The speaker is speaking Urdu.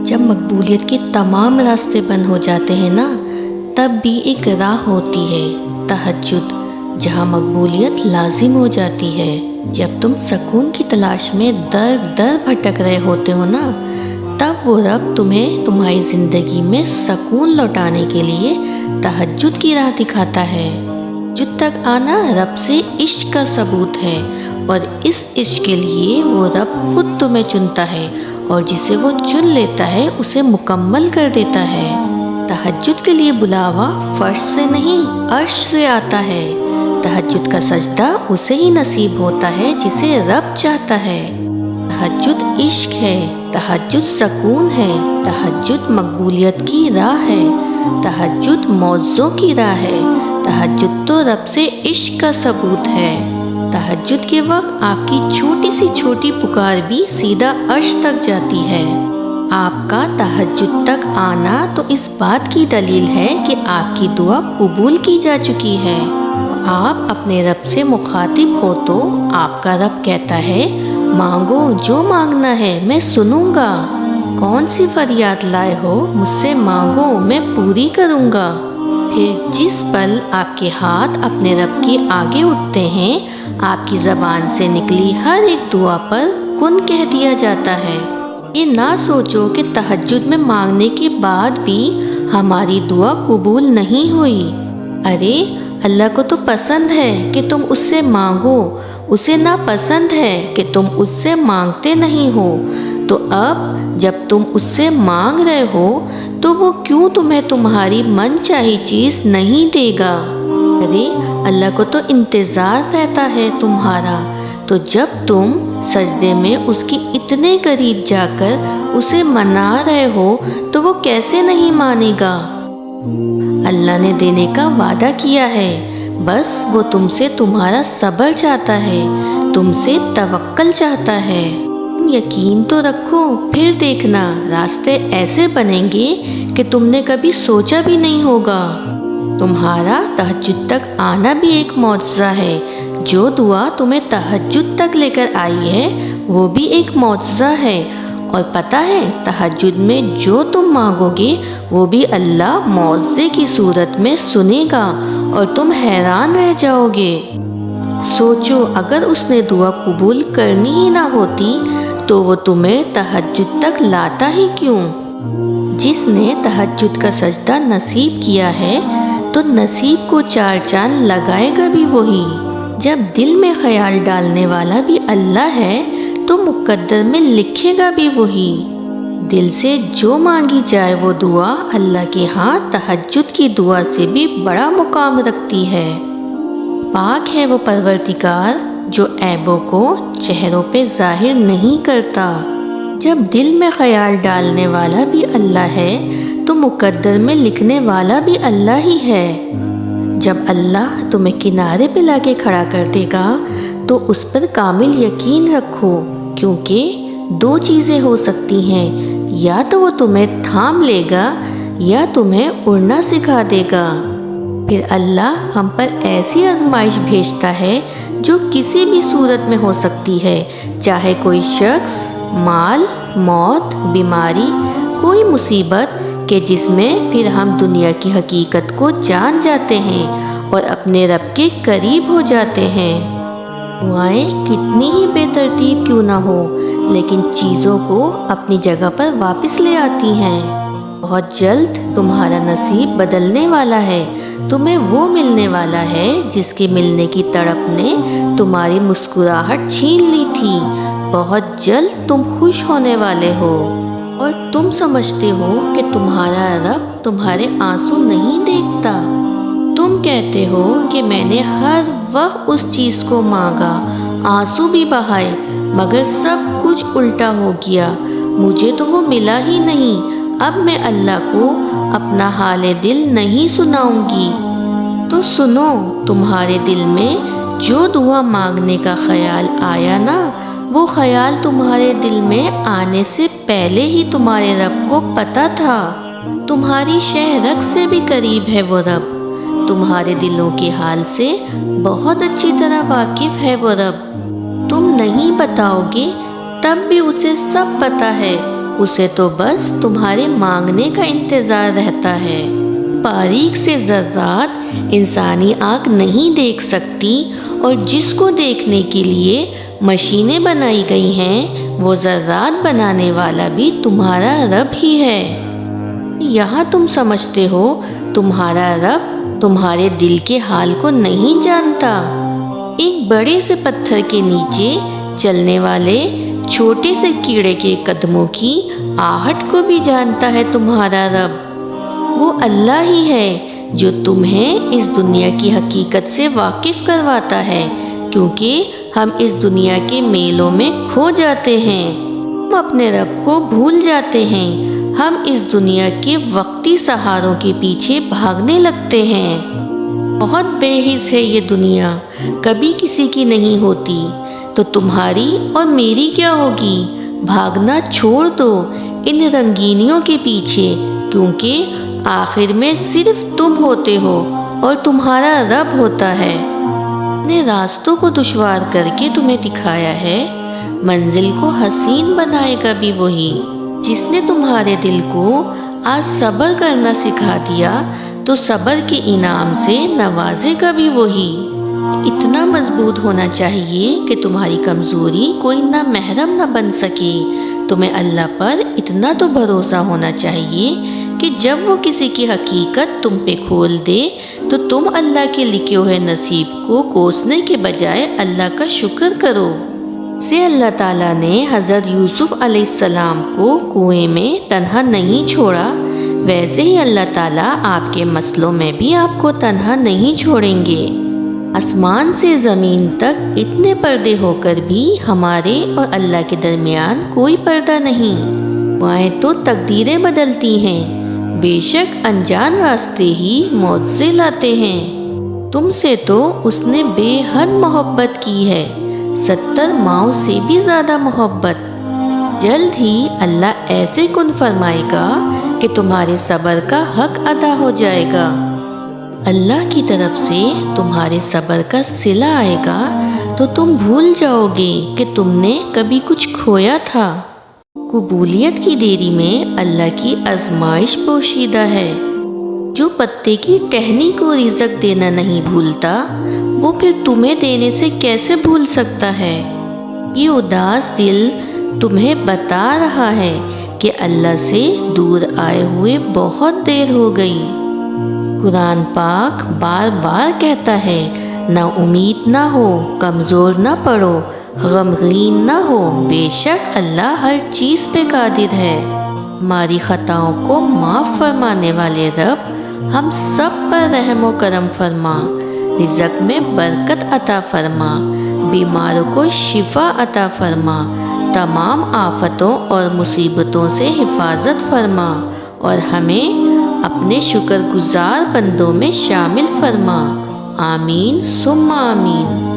جب مقبولیت کے تمام راستے بند ہو جاتے ہیں نا، تب بھی ایک راہ ہوتی ہے، تہجد، جہاں مقبولیت لازم ہو جاتی ہے۔ جب تم سکون کی تلاش میں در در بھٹک رہے ہوتے ہو نا، تب وہ رب تمہیں تمہاری زندگی میں سکون لوٹانے کے لیے تہجد کی راہ دکھاتا ہے۔ تہجد تک آنا رب سے عشق کا ثبوت ہے، اور اس عشق کے لیے وہ رب خود تمہیں چنتا ہے، اور جسے وہ چن لیتا ہے اسے مکمل کر دیتا ہے۔ تہجد کے لیے بلاوا فرش سے نہیں، عرش سے آتا ہے۔ تہجد کا سجدہ اسے ہی نصیب ہوتا ہے جسے رب چاہتا ہے۔ تہجد عشق ہے، تہجد سکون ہے، تہجد مقبولیت کی راہ ہے، تہجد معجزوں کی راہ ہے، تہجد تو رب سے عشق کا ثبوت ہے۔ تہجد کے وقت آپ کی چھوٹی سی چھوٹی پکار بھی سیدھا عرش تک جاتی ہے۔ آپ کا تہجد تک آنا تو اس بات کی دلیل ہے کہ آپ کی دعا قبول کی جا چکی ہے۔ آپ اپنے رب سے مخاطب ہو تو آپ کا رب کہتا ہے، مانگو جو مانگنا ہے میں سنوں گا، کون سی فریاد لائے ہو مجھ سے مانگو میں پوری کروں گا۔ پھر جس پل آپ کے ہاتھ اپنے رب کے آگے اٹھتے ہیں، آپ کی زبان سے نکلی ہر ایک دعا پر کن کہہ دیا جاتا ہے۔ یہ نہ سوچو کہ تہجد میں مانگنے کے بعد بھی ہماری دعا قبول نہیں ہوئی۔ ارے اللہ کو تو پسند ہے کہ تم اس سے مانگو، اسے ناپسند ہے کہ تم اس سے مانگتے نہیں ہو۔ تو اب جب تم اس سے مانگ رہے ہو تو وہ کیوں تمہیں تمہاری من چاہی چیز نہیں دے گا؟ ارے اللہ کو تو انتظار رہتا ہے تمہارا۔ تو جب تم سجدے میں اس کی اتنے قریب جا کر اسے منا رہے ہو تو وہ کیسے نہیں مانے گا؟ اللہ نے دینے کا وعدہ کیا ہے، بس وہ تم سے تمہارا صبر چاہتا ہے، تم سے توکل چاہتا ہے۔ تم یقین تو رکھو، پھر دیکھنا راستے ایسے بنیں گے کہ تم نے کبھی سوچا بھی نہیں ہوگا۔ تمہارا تہجد تک آنا بھی ایک معجزہ ہے۔ جو دعا تمہیں تہجد تک لے کر آئی ہے وہ بھی ایک معجزہ ہے، اور پتہ ہے تہجد میں جو تم مانگو گے وہ بھی اللہ معجزے کی صورت میں سنے گا اور تم حیران رہ جاؤ گے۔ سوچو اگر اس نے دعا قبول کرنی ہی نہ ہوتی تو وہ تمہیں تہجد تک لاتا ہی کیوں؟ جس نے تہجد کا سجدہ نصیب کیا ہے تو نصیب کو چار چاند لگائے گا بھی وہی۔ جب دل میں خیال ڈالنے والا بھی اللہ ہے تو مقدر میں لکھے گا بھی وہی۔ دل سے جو مانگی جائے وہ دعا اللہ کے ہاں تہجد کی دعا سے بھی بڑا مقام رکھتی ہے۔ پاک ہے وہ پروردگار جو عیبوں کو چہروں پہ ظاہر نہیں کرتا۔ جب دل میں خیال ڈالنے والا بھی اللہ ہے تو مقدر میں لکھنے والا بھی اللہ ہی ہے۔ جب اللہ تمہیں کنارے پہ لا کے کھڑا کر دے گا تو اس پر کامل یقین رکھو، کیونکہ دو چیزیں ہو سکتی ہیں، یا تو وہ تمہیں تھام لے گا یا تمہیں اڑنا سکھا دے گا۔ پھر اللہ ہم پر ایسی آزمائش بھیجتا ہے جو کسی بھی صورت میں ہو سکتی ہے، چاہے کوئی شخص، مال، موت، بیماری، کوئی مصیبت، کہ جس میں پھر ہم دنیا کی حقیقت کو جان جاتے ہیں اور اپنے رب کے قریب ہو جاتے ہیں۔ دعائیں کتنی ہی بے ترتیب کیوں نہ ہو، لیکن چیزوں کو اپنی جگہ پر واپس لے آتی ہیں۔ بہت جلد تمہارا نصیب بدلنے والا ہے، تمہیں وہ ملنے والا ہے جس کے ملنے کی تڑپ نے تمہاری مسکراہٹ چھین لی تھی۔ بہت جلد تم خوش ہونے والے ہو، اور تم سمجھتے ہو کہ تمہارا رب تمہارے آنسو نہیں دیکھتا۔ تم کہتے ہو کہ میں نے ہر وقت اس چیز کو مانگا، آنسو بھی بہائے، مگر سب کچھ الٹا ہو گیا، مجھے تو وہ ملا ہی نہیں۔ اب میں اللہ کو اپنا حال دل نہیں سناؤں گی۔ تو سنو، تمہارے دل میں جو دعا مانگنے کا خیال آیا نا، وہ خیال تمہارے دل میں آنے سے پہلے ہی تمہارے رب کو پتہ تھا۔ تمہاری شہ رگ سے بھی قریب ہے وہ رب، تمہارے دلوں کے حال سے بہت اچھی طرح واقف ہے وہ رب۔ تم نہیں بتاؤ گے تب بھی اسے سب پتہ ہے، اسے تو بس تمہارے مانگنے کا انتظار رہتا ہے۔ باریک سے ذرات انسانی آنکھ نہیں دیکھ سکتی، اور جس کو دیکھنے کے لیے مشینیں بنائی گئی ہیں وہ ذرات بنانے والا بھی تمہارا رب ہی ہے۔ یہاں تم سمجھتے ہو تمہارا رب تمہارے دل کے حال کو نہیں جانتا۔ ایک بڑے سے پتھر کے نیچے چلنے والے چھوٹے سے کیڑے کے قدموں کی آہٹ کو بھی جانتا ہے تمہارا رب۔ وہ اللہ ہی ہے جو تمہیں اس دنیا کی حقیقت سے واقف کرواتا ہے، کیونکہ ہم اس دنیا کے میلوں میں کھو جاتے ہیں، ہم اپنے رب کو بھول جاتے ہیں، ہم اس دنیا کے وقتی سہاروں کے پیچھے بھاگنے لگتے ہیں۔ بہت بے حس ہے یہ دنیا، کبھی کسی کی نہیں ہوتی، تو تمہاری اور میری کیا ہوگی؟ بھاگنا چھوڑ دو ان رنگینیوں کے پیچھے، کیونکہ آخر میں صرف تم ہوتے ہو اور تمہارا رب ہوتا ہے۔ اپنے راستوں کو دشوار کر کے تمہیں دکھایا ہے، منزل کو حسین بنائے گا بھی وہی۔ جس نے تمہارے دل کو آج صبر کرنا سکھا دیا تو صبر کے انعام سے نوازے گا بھی وہی۔ اتنا مضبوط ہونا چاہیے کہ تمہاری کمزوری کوئی نہ محرم نہ بن سکے۔ تمہیں اللہ پر اتنا تو بھروسہ ہونا چاہیے کہ جب وہ کسی کی حقیقت تم پہ کھول دے تو تم اللہ کے لکھے ہوئے نصیب کو کوسنے کے بجائے اللہ کا شکر کرو۔ سے اللہ تعالیٰ نے حضرت یوسف علیہ السلام کو کنویں میں تنہا نہیں چھوڑا، ویسے ہی اللہ تعالیٰ آپ کے مسئلوں میں بھی آپ کو تنہا نہیں چھوڑیں گے۔ آسمان سے زمین تک اتنے پردے ہو کر بھی ہمارے اور اللہ کے درمیان کوئی پردہ نہیں۔ دعائیں تو تقدیریں بدلتی ہیں، بے شک انجان راستے ہی معجزے لاتے ہیں۔ تم سے تو اس نے بے حد محبت کی ہے، 70 ماؤں سے بھی زیادہ محبت۔ جلد ہی اللہ ایسے کن فرمائے گا کہ تمہارے صبر کا حق ادا ہو جائے گا۔ اللہ کی طرف سے تمہارے صبر کا صلہ آئے گا تو تم بھول جاؤ گے کہ تم نے کبھی کچھ کھویا تھا۔ قبولیت کی دیری میں اللہ کی آزمائش پوشیدہ ہے۔ جو پتے کی ٹہنی کو رزق دینا نہیں بھولتا، وہ پھر تمہیں دینے سے کیسے بھول سکتا ہے؟ یہ اداس دل تمہیں بتا رہا ہے کہ اللہ سے دور آئے ہوئے بہت دیر ہو گئی۔ قرآن پاک بار بار کہتا ہے، نا امید نہ ہو، کمزور نہ پڑو، غمگین نہ ہو، بے شک اللہ ہر چیز پہ قادر ہے۔ ہماری خطاؤں کو معاف فرمانے والے رب ہم سب پر رحم و کرم فرما، رزق میں برکت عطا فرما، بیماروں کو شفا عطا فرما، تمام آفتوں اور مصیبتوں سے حفاظت فرما، اور ہمیں اپنے شکر گزار بندوں میں شامل فرما۔ آمین ثم آمین۔